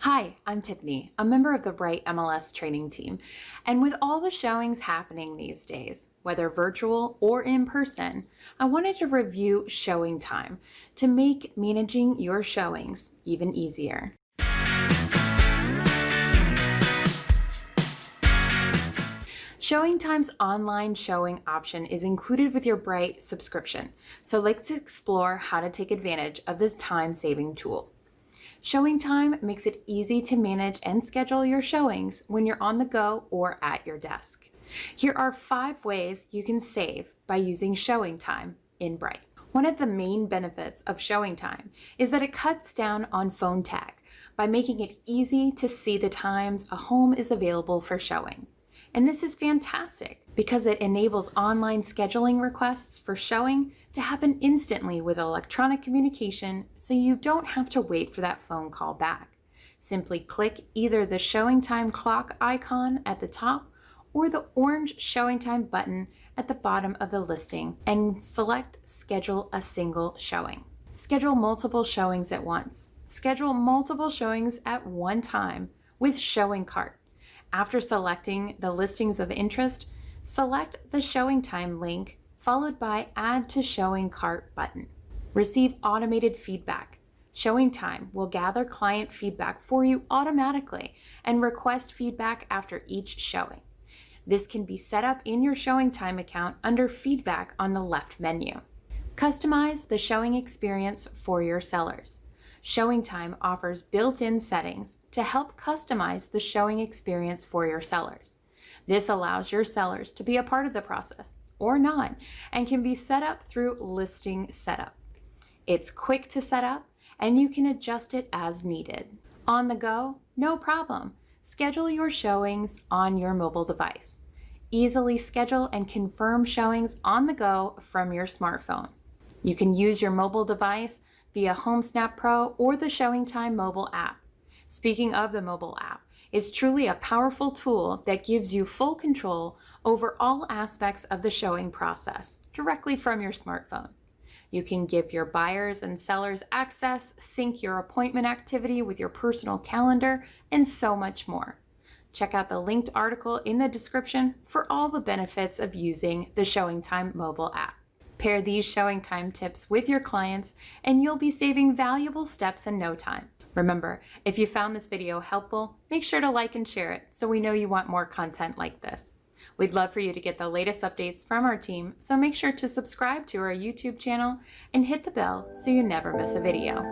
Hi, I'm Tiffany, a member of the Bright MLS Training Team. And with all the showings happening these days, whether virtual or in person, I wanted to review ShowingTime to make managing your showings even easier. ShowingTime's online showing option is included with your Bright subscription, so let's explore how to take advantage of this time-saving tool. ShowingTime makes it easy to manage and schedule your showings when you're on the go or at your desk. Here are 5 ways you can save by using ShowingTime in Bright. One of the main benefits of ShowingTime is that it cuts down on phone tag by making it easy to see the times a home is available for showing. And this is fantastic because it enables online scheduling requests for showing to happen instantly with electronic communication, so you don't have to wait for that phone call back. Simply click either the ShowingTime clock icon at the top or the orange ShowingTime button at the bottom of the listing and select Schedule a single showing. Schedule multiple showings at once. Schedule multiple showings at one time with Showing Cart. After selecting the listings of interest, select the ShowingTime link followed by Add to Showing Cart button. Receive automated feedback. ShowingTime will gather client feedback for you automatically and request feedback after each showing. This can be set up in your ShowingTime account under Feedback on the left menu. Customize the showing experience for your sellers. ShowingTime offers built-in settings to help customize the showing experience for your sellers. This allows your sellers to be a part of the process, or not, and can be set up through Listing Setup. It's quick to set up, and you can adjust it as needed. On the go? No problem. Schedule your showings on your mobile device. Easily schedule and confirm showings on the go from your smartphone. You can use your mobile device via HomeSnap Pro or the ShowingTime mobile app. Speaking of the mobile app, it's truly a powerful tool that gives you full control over all aspects of the showing process directly from your smartphone. You can give your buyers and sellers access, sync your appointment activity with your personal calendar, and so much more. Check out the linked article in the description for all the benefits of using the ShowingTime mobile app. Pair these ShowingTime tips with your clients and you'll be saving valuable steps in no time. Remember, if you found this video helpful, make sure to like and share it so we know you want more content like this. We'd love for you to get the latest updates from our team, so make sure to subscribe to our YouTube channel and hit the bell so you never miss a video.